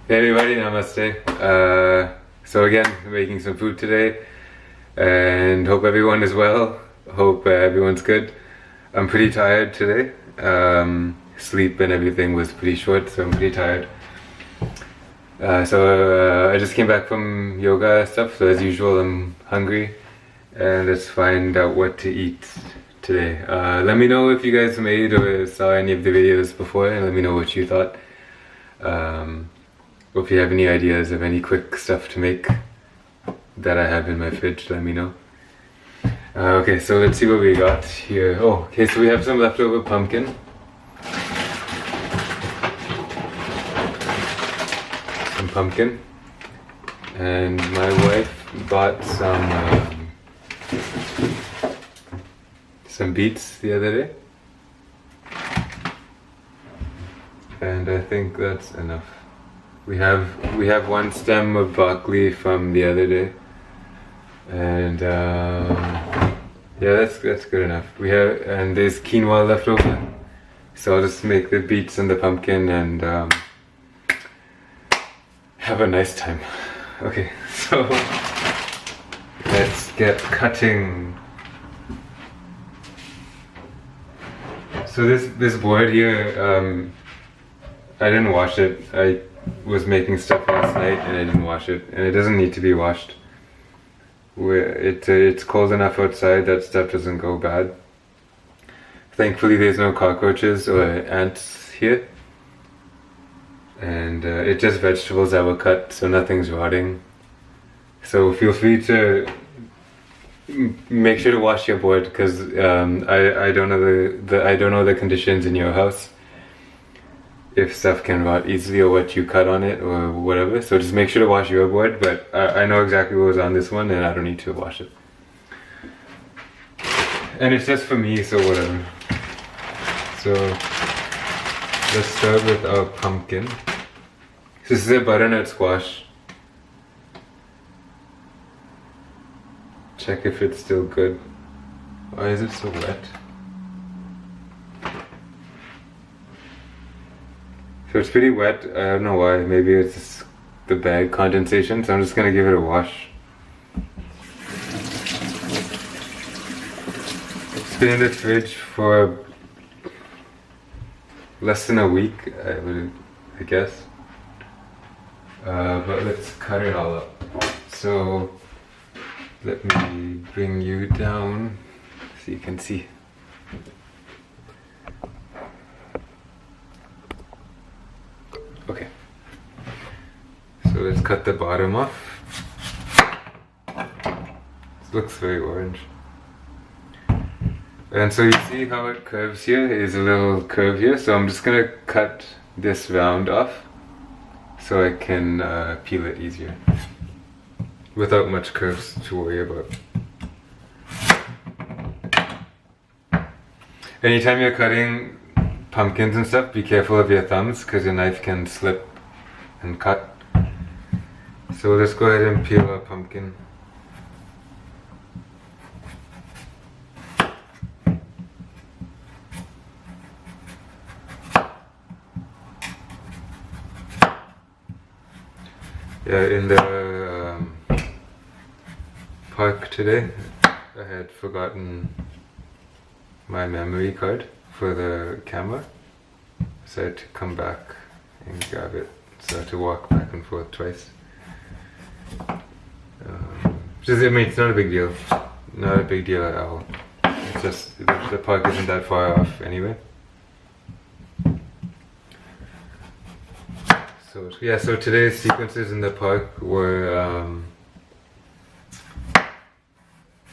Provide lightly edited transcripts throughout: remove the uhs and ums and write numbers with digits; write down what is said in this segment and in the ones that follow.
Hey everybody, namaste. So again, making some food today, and hope everyone is well. Hope everyone's good. I'm pretty tired today. Sleep and everything was pretty short, so I'm pretty tired. I just came back from yoga stuff, so as usual I'm hungry, and let's find out what to eat today. Let me know if you guys made or saw any of the videos before, and let me know what you thought. Or if you have any ideas of any quick stuff to make that I have in my fridge, let me know. Okay, so let's see what we got here. Oh, okay, so we have some leftover pumpkin. Some pumpkin. And my wife bought some beets the other day. And I think that's enough. We have one stem of broccoli from the other day, and yeah, that's good enough. And there's quinoa left over, so I'll just make the beets and the pumpkin and have a nice time. Okay, so let's get cutting. So this board here, I didn't wash it. I was making stuff last night and I didn't wash it, and it doesn't need to be washed. It's cold enough outside that stuff doesn't go bad. Thankfully there's no cockroaches or ants here, and it's just vegetables that were cut, so nothing's rotting. So feel free to make sure to wash your board, because I don't know the conditions in your house, if stuff can rot easily or what you cut on it or whatever. So just make sure to wash your board, but I know exactly what was on this one and I don't need to wash it. And it's just for me, so whatever. So let's start with our pumpkin. This is a butternut squash. Check if it's still good. Why is it so wet? So it's pretty wet. I don't know why. Maybe it's just the bag condensation, so I'm just gonna give it a wash. It's been in the fridge for less than a week, I guess. But let's cut it all up. So let me bring you down so you can see. Okay, so let's cut the bottom off. This looks very orange. And so you see how it curves here? There's a little curve here, so I'm just gonna cut this round off so I can peel it easier without much curves to worry about. Anytime you're cutting pumpkins and stuff, be careful of your thumbs, because your knife can slip and cut. So let's go ahead and peel our pumpkin. Yeah, in the park today, I had forgotten my memory card for the camera, so I had to come back and grab it, so I had to walk back and forth twice. I mean, it's not a big deal, not a big deal at all. It's just the park isn't that far off anyway. So yeah, so today's sequences in the park were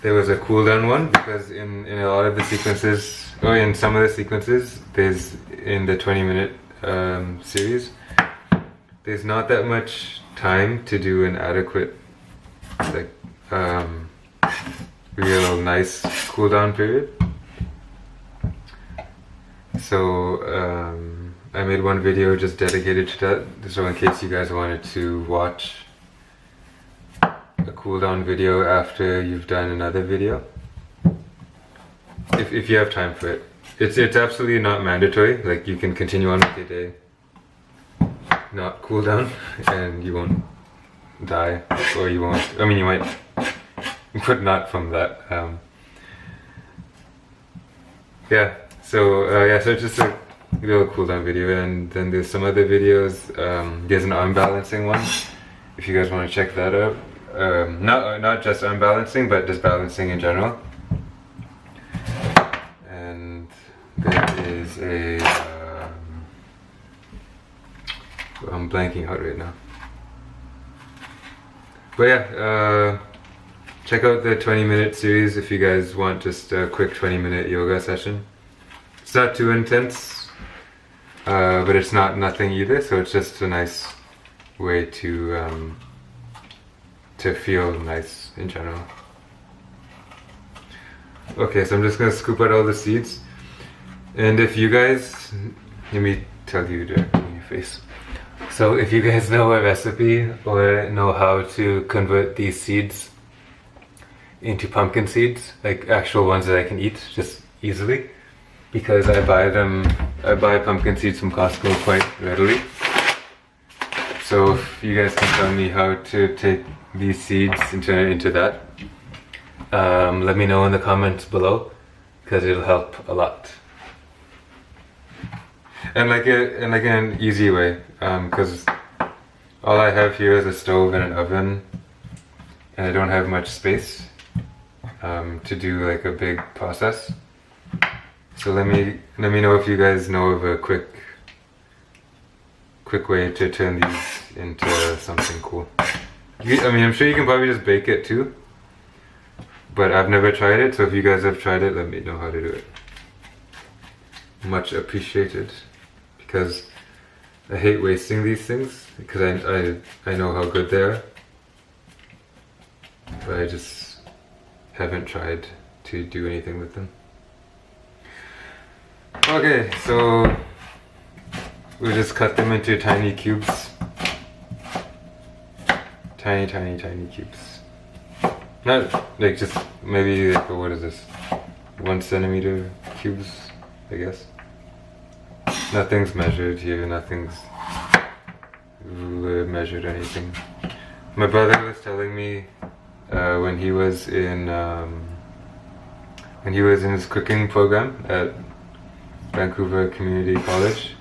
there was a cool down one, because in a lot of the sequences, or in some of the sequences, there's in the 20-minute series, there's not that much time to do an adequate, like, real nice cool down period. So I made one video just dedicated to that, so in case you guys wanted to watch a cool down video after you've done another video, if you have time for it. It's absolutely not mandatory, like you can continue on with your day not cool down, and you won't die, or you won't, I mean you might, but not from that. Yeah, so so it's just a little cool down video, and then there's some other videos. There's an arm balancing one, if you guys want to check that out. Not just arm balancing, but just balancing in general. And there is a I'm blanking out right now. But yeah, check out the 20-minute series if you guys want just a quick 20-minute yoga session. It's not too intense, but it's not nothing either, so it's just a nice way to feel nice in general. Okay, so I'm just gonna scoop out all the seeds, and if you guys, let me tell you directly in your face. So if you guys know a recipe or know how to convert these seeds into pumpkin seeds, like actual ones that I can eat just easily, because I buy pumpkin seeds from Costco quite readily. So if you guys can tell me how to take these seeds and turn it into that, let me know in the comments below, because it'll help a lot. And like an easy way, because all I have here is a stove and an oven, and I don't have much space to do like a big process. So let me know if you guys know of a quick way to turn these into something cool. I mean, I'm sure you can probably just bake it too, but I've never tried it, so if you guys have tried it, let me know how to do it. Much appreciated, because I hate wasting these things, because I know how good they are, but I just haven't tried to do anything with them. Okay, so we'll just cut them into tiny cubes. Tiny cubes. Not like just maybe like, what is this? 1 centimeter cubes, I guess. Nothing's measured here, nothing's measured anything. My brother was telling me when he was in his cooking program at Vancouver Community College,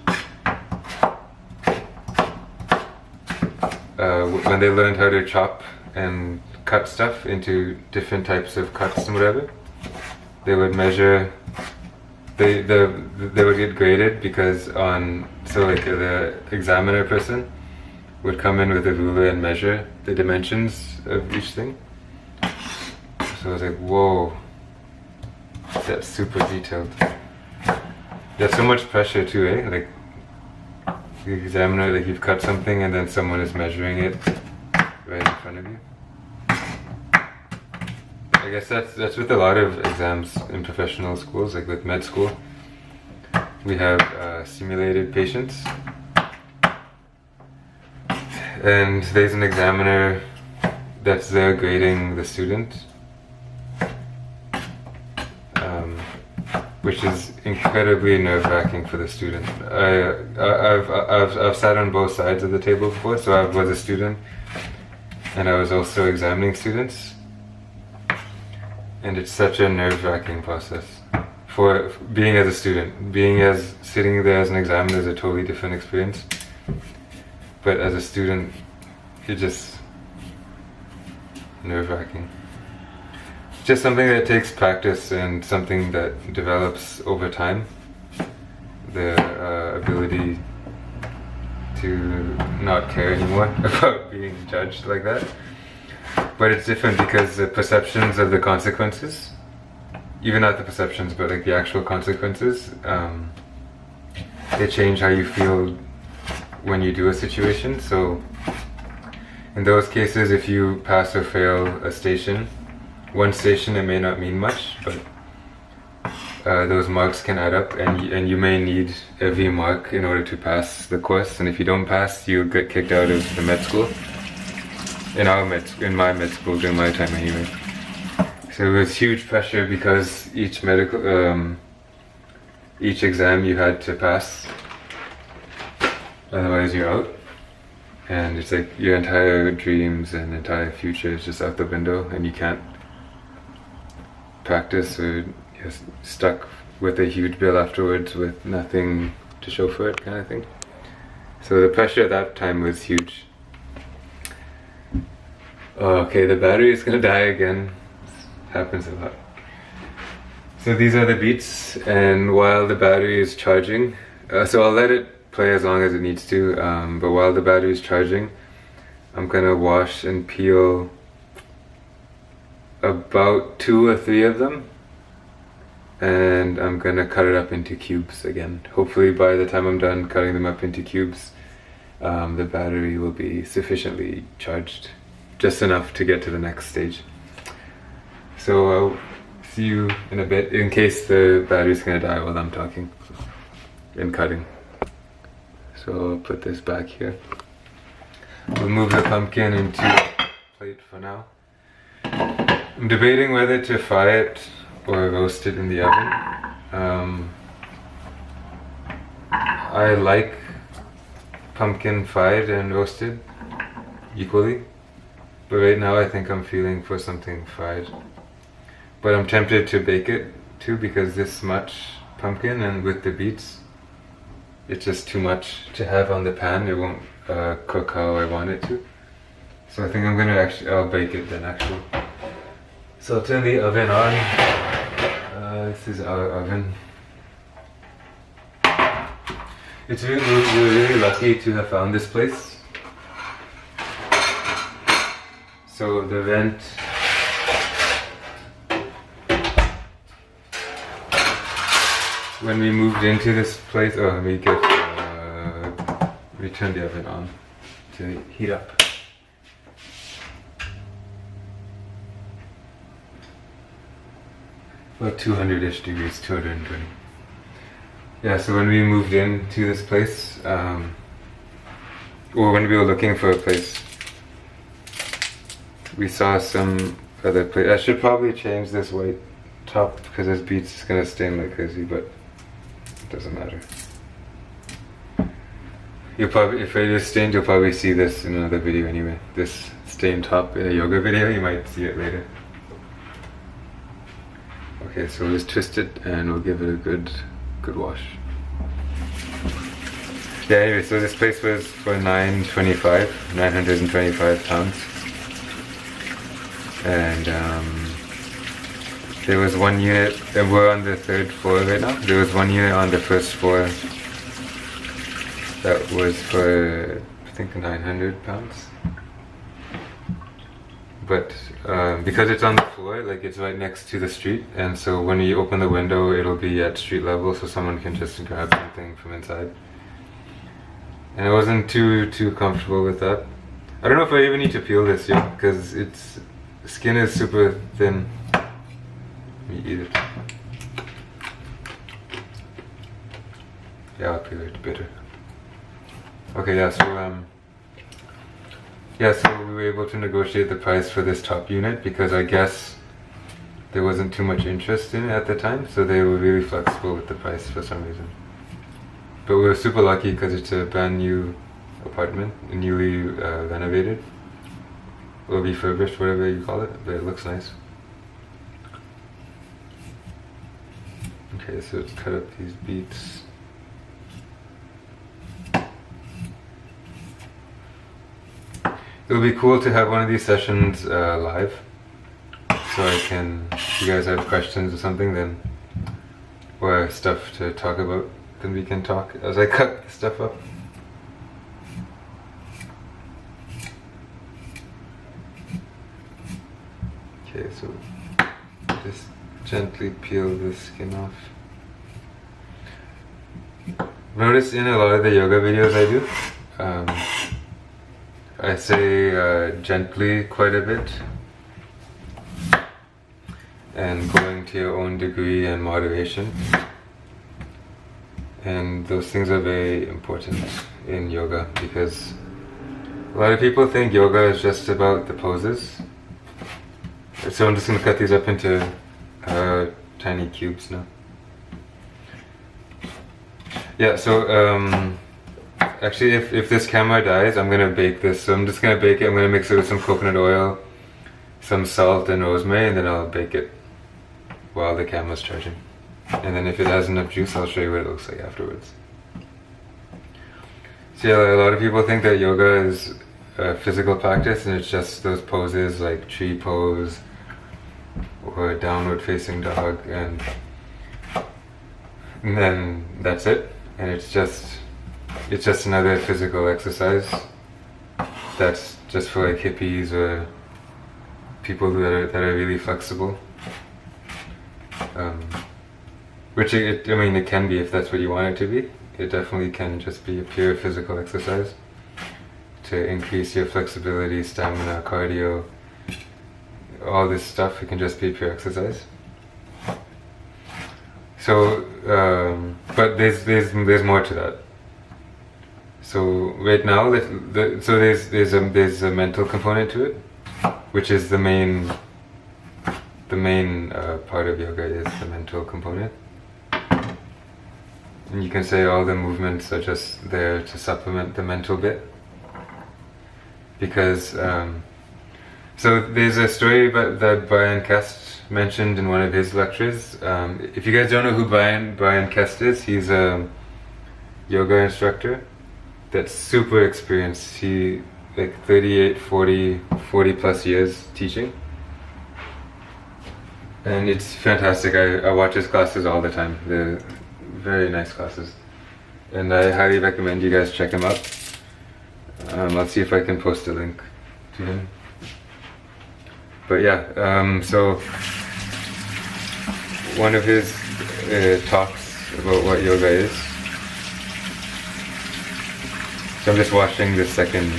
when they learned how to chop and cut stuff into different types of cuts and whatever, they would measure. They would get graded because the examiner person would come in with a ruler and measure the dimensions of each thing. So I was like, whoa, that's super detailed. There's so much pressure too, eh? Like the examiner, like you've cut something and then someone is measuring it right in front of you. I guess that's with a lot of exams in professional schools, like with med school. We have simulated patients, and there's an examiner that's there grading the student, which is incredibly nerve-wracking for the student. I've sat on both sides of the table before, so I was a student, and I was also examining students. And it's such a nerve-wracking process. For being as a student, sitting there as an examiner is a totally different experience. But as a student, it's just nerve-wracking. Just something that takes practice and something that develops over time. The ability to not care anymore about being judged like that. But it's different because the perceptions of the consequences, even not the perceptions, but like the actual consequences, they change how you feel when you do a situation. So in those cases, if you pass or fail a station, one station, it may not mean much, but those marks can add up, and you may need every mark in order to pass the course. And if you don't pass, you'll get kicked out of the med school. In my med school during my time anyway. So it was huge pressure because each exam you had to pass, otherwise you're out. and it's like your entire dreams and entire future is just out the window, and you can't practice, or you're stuck with a huge bill afterwards with nothing to show for it, kind of thing. So the pressure at that time was huge. Okay, the battery is gonna die again. Happens a lot. So these are the beats, and while the battery is charging, so I'll let it play as long as it needs to, but while the battery is charging, I'm gonna wash and peel about 2 or 3 of them, and I'm gonna cut it up into cubes again. Hopefully by the time I'm done cutting them up into cubes, the battery will be sufficiently charged, just enough to get to the next stage. So I'll see you in a bit, in case the battery's gonna die while I'm talking and cutting. So I'll put this back here. We'll move the pumpkin into a plate for now. I'm debating whether to fry it or roast it in the oven. I like pumpkin fried and roasted equally, but right now I think I'm feeling for something fried. But I'm tempted to bake it too, because this much pumpkin and with the beets, it's just too much to have on the pan. It won't cook how I want it to. So I think I'm gonna I'll bake it then actually. So I'll turn the oven on. This is our oven. We're really lucky to have found this place. So the rent, when we moved into this place, let me turn the oven on to heat up. About 200-ish degrees, 220. Yeah, so when we moved into this place, or when we were looking for a place, we saw some other place. I should probably change this white top because this beets is gonna stain like crazy, but it doesn't matter. You'll probably, if it is stained, you'll probably see this in another video anyway. This stained top in a yoga video, you might see it later. Okay, so we'll just twist it and we'll give it a good wash. Yeah, anyway, so this place was for 925 pounds. And there was one unit, and we're on the 3rd floor right now. There was one unit on the 1st floor that was for, I think, 900 pounds. But because it's on the floor, like it's right next to the street, and so when you open the window, it'll be at street level, so someone can just grab something from inside. And I wasn't too comfortable with that. I don't know if I even need to peel this yet, because the skin is super thin. Let me eat it. Yeah, I'll peel it, bitter. Okay, yeah, so we were able to negotiate the price for this top unit, because I guess there wasn't too much interest in it at the time, so they were really flexible with the price for some reason. But we were super lucky because it's a brand new apartment, newly renovated, or refurbished, whatever you call it, but it looks nice. Okay, so let's cut up these beets. It would be cool to have one of these sessions live, so if you guys have questions or something, then, or stuff to talk about, then we can talk as I cut the stuff up. Okay, so just gently peel the skin off. Notice in a lot of the yoga videos I do, I say gently quite a bit, and going to your own degree and moderation. And those things are very important in yoga, because a lot of people think yoga is just about the poses. So I'm just going to cut these up into tiny cubes now. Yeah, so Actually, if this camera dies, I'm gonna bake this. So I'm just gonna bake it. I'm gonna mix it with some coconut oil, some salt and rosemary, and then I'll bake it while the camera's charging. And then if it has enough juice, I'll show you what it looks like afterwards. So yeah, a lot of people think that yoga is a physical practice and it's just those poses like tree pose or downward facing dog, and then that's it. And it's just another physical exercise that's just for like hippies or people that are really flexible. Which I mean, it can be if that's what you want it to be. It definitely can just be a pure physical exercise to increase your flexibility, stamina, cardio, all this stuff. It can just be pure exercise. So, but there's more to that. So right now, there's a mental component to it, which is the main part of yoga is the mental component. And you can say all the movements are just there to supplement the mental bit. Because, so there's a story that Brian Kest mentioned in one of his lectures. If you guys don't know who Brian Kest is, he's a yoga instructor that's super experienced. He, like 38, 40 plus years teaching. And it's fantastic. I watch his classes all the time. They're very nice classes. And I highly recommend you guys check him out. I'll see if I can post a link to him. But yeah, so one of his talks about what yoga is. So I'm just watching the second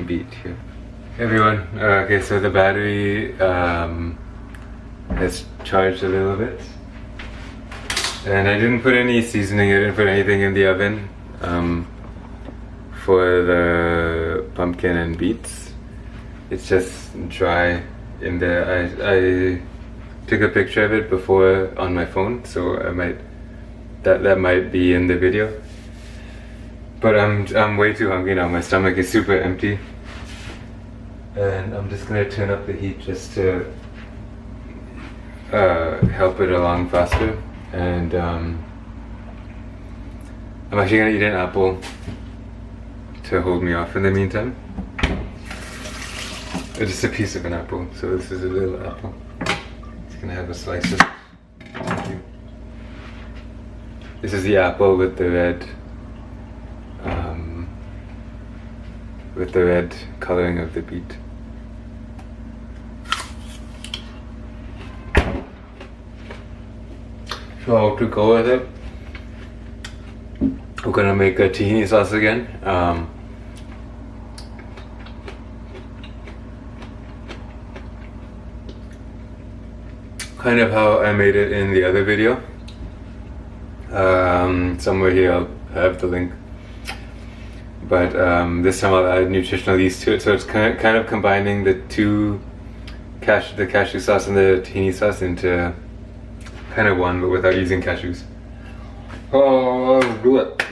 beat here. Hey everyone, okay, so the battery has charged a little bit. And I didn't put any seasoning, I didn't put anything in the oven for the pumpkin and beets. It's just dry in there. I took a picture of it before on my phone, so that might be in the video. But I'm way too hungry now. My stomach is super empty, and I'm just gonna turn up the heat just to help it along faster. And I'm actually gonna eat an apple to hold me off in the meantime. It's just a piece of an apple, so this is a little apple. Just gonna have a slice of it. Thank you. This is the apple with the red coloring of the beet. So to go with it, we're gonna make a tahini sauce again. Kind of how I made it in the other video. Somewhere here I'll have the link. But this time I'll add nutritional yeast to it, so it's kind of combining the cashew sauce and the tahini sauce into kind of one, but without using cashews. Oh, I'll do it.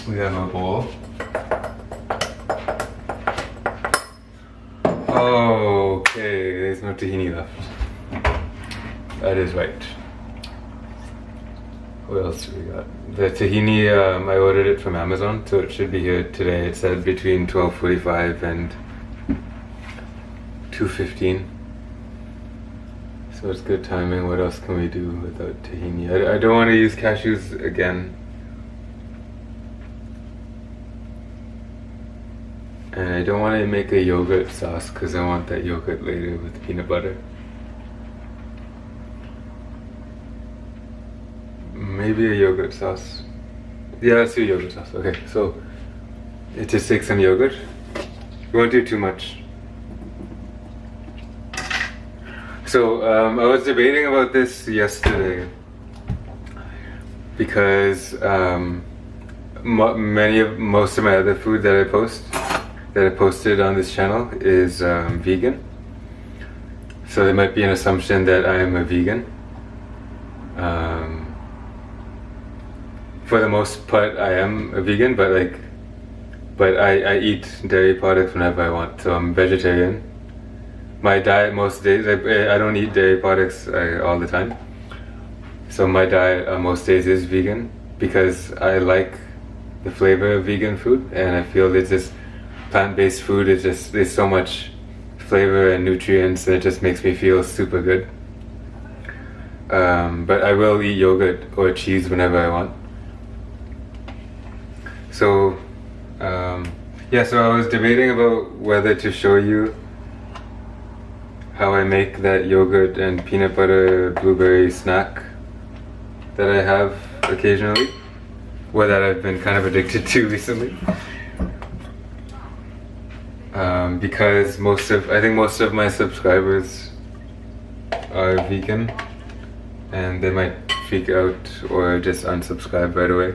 We have a bowl. Okay, there's no tahini left. That is right. What else do we got? The tahini, I ordered it from Amazon, so it should be here today. It said between 12:45 and 2:15. So it's good timing. What else can we do without tahini? I don't want to use cashews again. And I don't want to make a yogurt sauce because I want that yogurt later with peanut butter. Maybe a yogurt sauce. Yeah, let's do yogurt sauce. Okay, so it just takes some yogurt. You won't do too much. So I was debating about this yesterday because most of my other food that I post, that I posted on this channel is vegan. So there might be an assumption that I am a vegan. For the most part, I am a vegan, but I eat dairy products whenever I want. So I'm vegetarian. My diet most days, I don't eat dairy products all the time. So my diet on most days is vegan because I like the flavor of vegan food, and I feel it's just plant-based food is just, there's so much flavor and nutrients, and it just makes me feel super good. But I will eat yogurt or cheese whenever I want. So yeah, so I was debating about whether to show you how I make that yogurt and peanut butter blueberry snack that I have occasionally, or that I've been kind of addicted to recently. Because I think most of my subscribers are vegan, and they might freak out or just unsubscribe right away.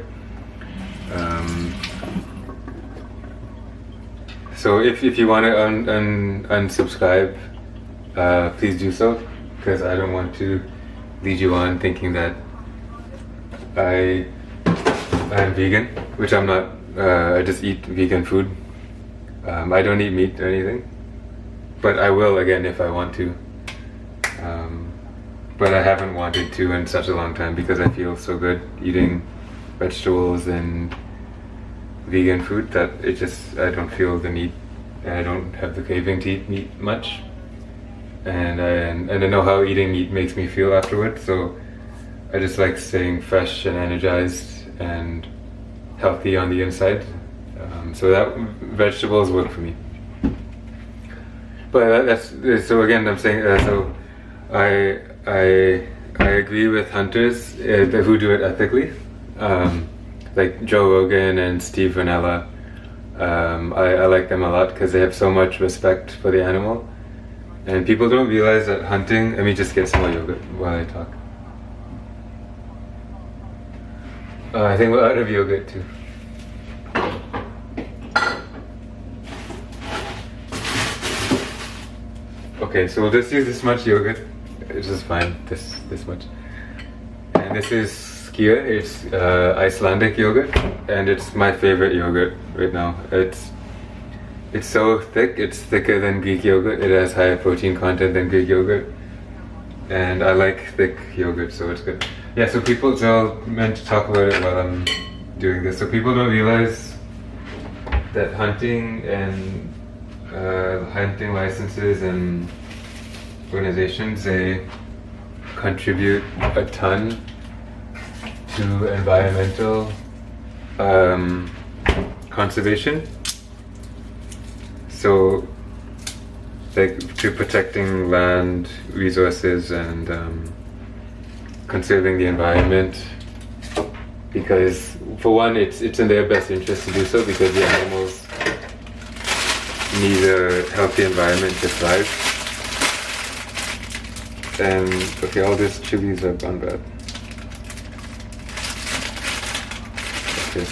So if you want to unsubscribe, please do so, because I don't want to lead you on thinking that I am vegan, which I'm not. I just eat vegan food. I don't eat meat or anything, but I will again if I want to. But I haven't wanted to in such a long time because I feel so good eating vegetables and vegan food that I don't feel the need, and I don't have the craving to eat meat much. And I know how eating meat makes me feel afterwards, so I just like staying fresh and energized and healthy on the inside. So that vegetables work for me. But that's so again I'm saying so I agree with hunters who do it ethically, like Joe Rogan and Steve Rinella. I like them a lot because they have so much respect for the animal, and people don't realize that hunting. Let me just get some more yogurt while I talk. I think we're out of yogurt too. Okay, so we'll just use this much yogurt. It's just fine, this much. And this is skyr. It's Icelandic yogurt, and it's my favorite yogurt right now. It's so thick. It's thicker than Greek yogurt. It has higher protein content than Greek yogurt, and I like thick yogurt, so it's good. Yeah. So I meant to talk about it while I'm doing this. So people don't realize that hunting and hunting licenses and organizations, they contribute a ton to environmental conservation. So like to protecting land resources and conserving the environment, because for one it's in their best interest to do so, because the animals need a healthy environment to thrive. And okay, all these chilies have gone bad. Okay,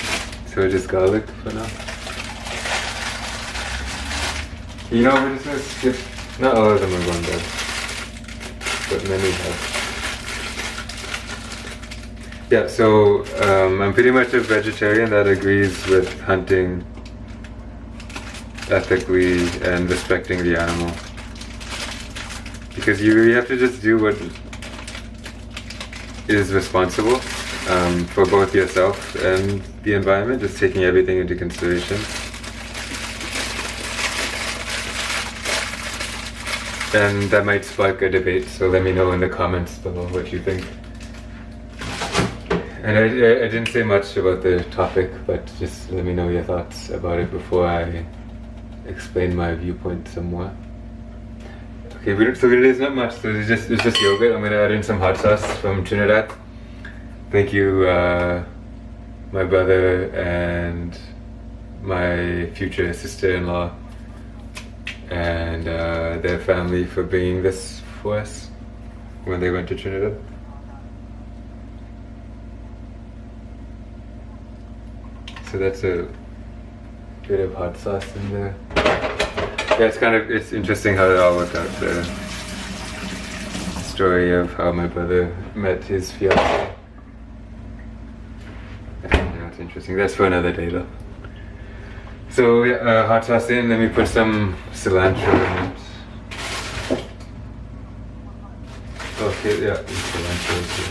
so just garlic for now. You know, we're just gonna skip. Not all of them are gone bad, but many have. Yeah, so I'm pretty much a vegetarian that agrees with hunting ethically and respecting the animal. Because you really have to just do what is responsible for both yourself and the environment, just taking everything into consideration. And that might spark a debate, so let me know in the comments below what you think. And I didn't say much about the topic, but just let me know your thoughts about it before I explain my viewpoint some more. Okay, so it is not much. So it's just yogurt. I'm gonna add in some hot sauce from Trinidad. Thank you, my brother and my future sister-in-law and their family for bringing this for us when they went to Trinidad. So that's a nutritive hot sauce in there. Yeah, it's interesting how it all worked out. The story of how my brother met his fiancée. Yeah, it's interesting. That's for another day though. So yeah, hot sauce in, let me put some cilantro in it. Okay, yeah, cilantro too.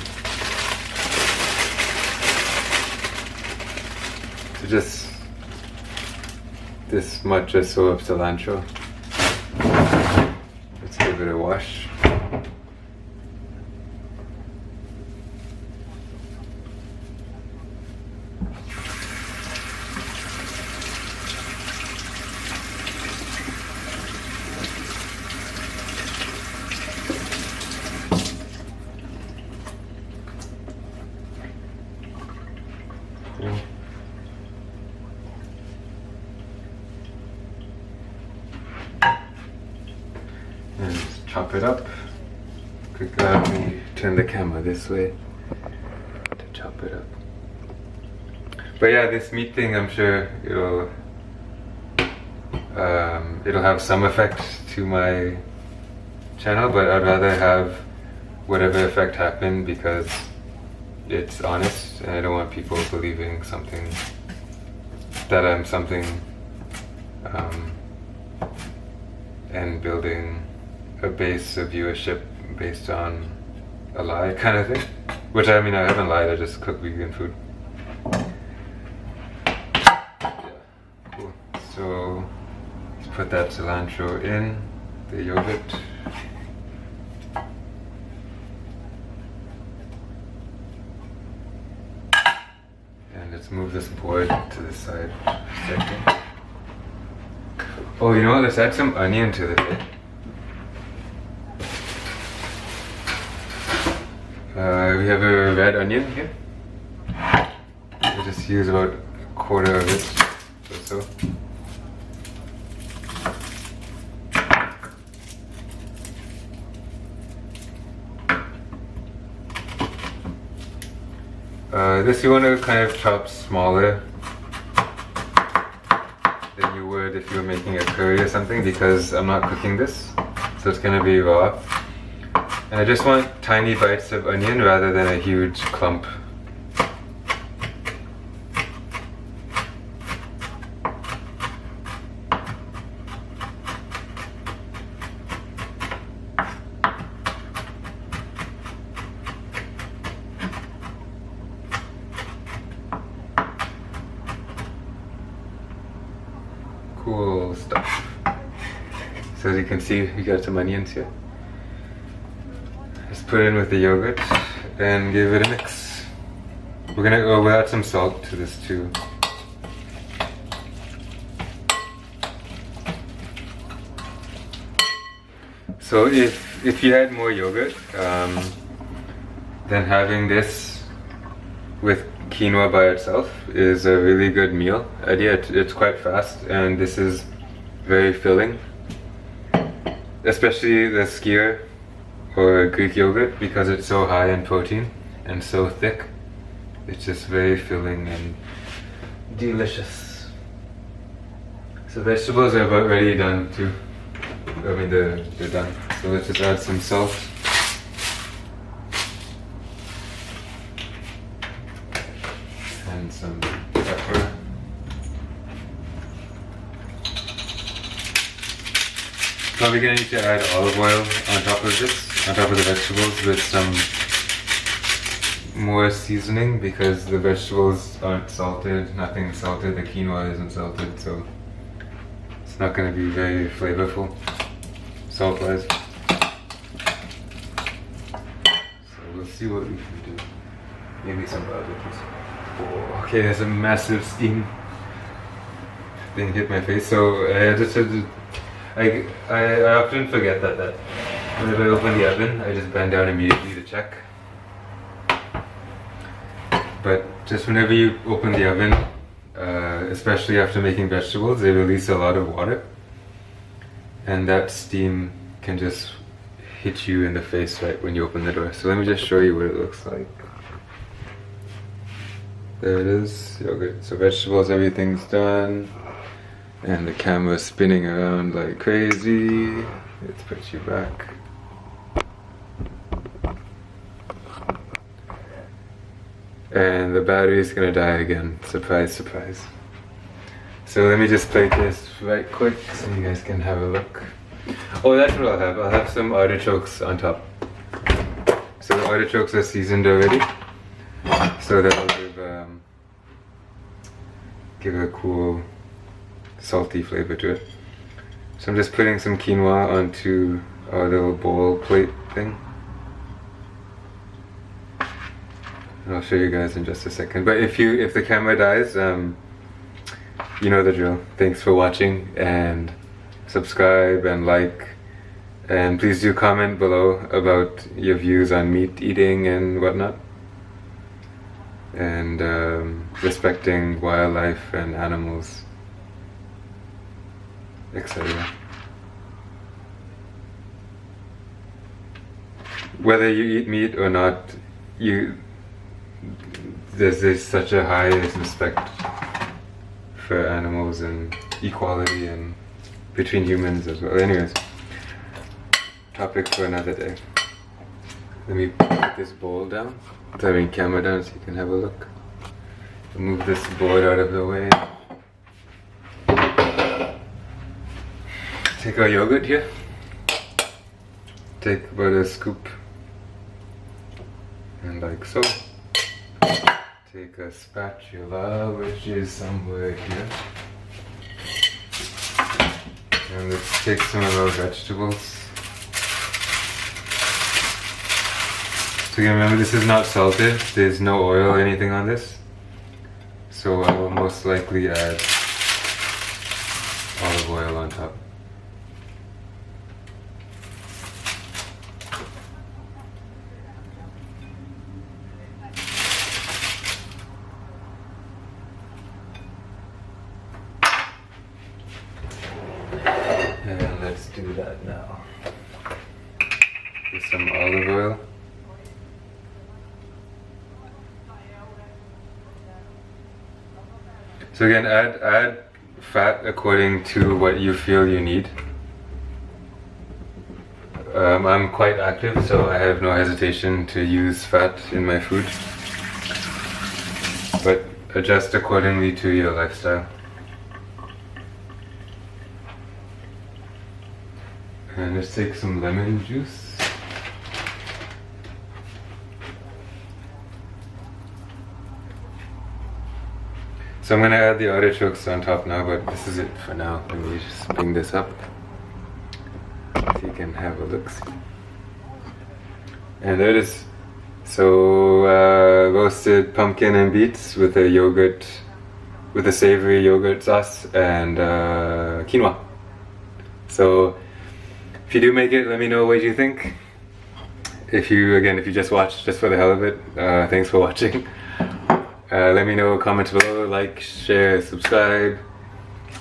So just this much or so of cilantro. Let's give it a wash. And just chop it up. Quickly, let me turn the camera this way to chop it up. But yeah, this meat thing, I'm sure it'll have some effect to my channel, but I'd rather have whatever effect happen because it's honest, and I don't want people believing something that I'm something and building a base of viewership based on a lie kind of thing. Which I mean, I haven't lied, I just cook vegan food. Yeah, cool. So let's put that cilantro in the yogurt. And let's move this board to the side for a second. Oh, you know what? Let's add some onion to the bit. We have a red onion here. We'll just use about a quarter of it or so. This you want to kind of chop smaller than you would if you were making a curry or something, because I'm not cooking this, so it's going to be raw. And I just want tiny bites of onion rather than a huge clump. Cool stuff. So as you can see, we got some onions here. Just put it in with the yogurt and give it a mix. We'll add some salt to this too. So if you had more yogurt, then having this with quinoa by itself is a really good meal idea. It's quite fast, and this is very filling, especially the skyr or Greek yogurt, because it's so high in protein and so thick. It's just very filling and delicious. So vegetables are about ready done too. I mean they're done. So let's just add some salt. And some pepper. Probably gonna need to add olive oil on top of this, on top of the vegetables, with some more seasoning, because the vegetables aren't salted, nothing's salted, the quinoa isn't salted, so it's not gonna be very flavorful, salt-wise. So we'll see what we can do. Maybe some barbecues. Oh, okay, there's a massive steam thing hit my face, so I often forget that whenever I open the oven, I just bend down immediately to check. But just whenever you open the oven, especially after making vegetables, they release a lot of water, and that steam can just hit you in the face right when you open the door. So let me just show you what it looks like. There it is, yogurt. So vegetables, everything's done. And the camera's spinning around like crazy. Let's put you back. And the battery's gonna die again. Surprise, surprise. So let me just play this right quick so you guys can have a look. Oh, that's what I'll have. I'll have some artichokes on top. So the artichokes are seasoned already. So that'll give a cool salty flavor to it. So I'm just putting some quinoa onto our little bowl plate thing. And I'll show you guys in just a second. But if the camera dies, you know the drill. Thanks for watching, and subscribe and like, and please do comment below about your views on meat eating and whatnot, and respecting wildlife and animals, etc. Whether you eat meat or not, there's such a high respect for animals and equality and between humans as well. Anyways, topic for another day. Let me put this bowl down. I'm having camera down so you can have a look. Move this board out of the way. Take our yogurt here. Take about a scoop. And like so. Take a spatula, which is somewhere here. And let's take some of our vegetables. So again, remember, this is not salted. There's no oil or anything on this. So I will most likely add olive oil on top. And let's do that now. With some olive oil. So again, add fat according to what you feel you need. I'm quite active, so I have no hesitation to use fat in my food. But adjust accordingly to your lifestyle. And let's take some lemon juice. So I'm going to add the artichokes on top now, but this is it for now. Let me just bring this up so you can have a look. And there it is. So roasted pumpkin and beets with a yogurt, with a savory yogurt sauce and quinoa. So if you do make it, let me know what you think. If you just watched just for the hell of it, thanks for watching. Let me know, comment below, like, share, subscribe.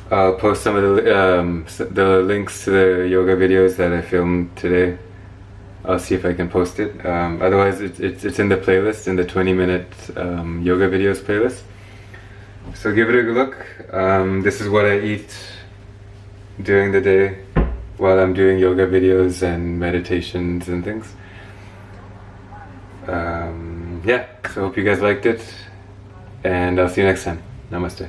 I'll post some of the links to the yoga videos that I filmed today. I'll see if I can post it. Otherwise, it's in the playlist, in the 20-minute yoga videos playlist. So give it a look. This is what I eat during the day while I'm doing yoga videos and meditations and things. Yeah, so hope you guys liked it. And I'll see you next time. Namaste.